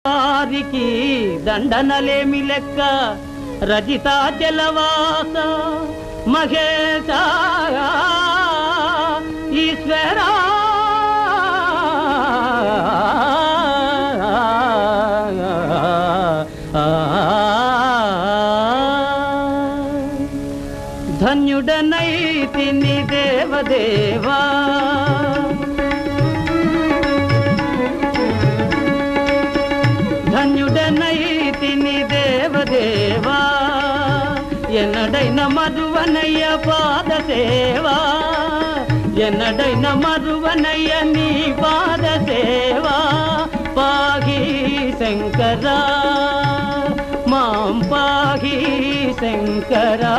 వారికి దండనలేమి లెక్క రజితాచలవాస మహేశ ఈశ్వరా ధన్యుడనైతిని దేవదేవా ధన్యుడనైతిని దేవదేవా ఎన్నడైన మరువనయ్య పాద సేవా ఎన్నడైన మరువనయ్య నీ పాద సేవా పాహి శంకరా మాం పాహి శంకరా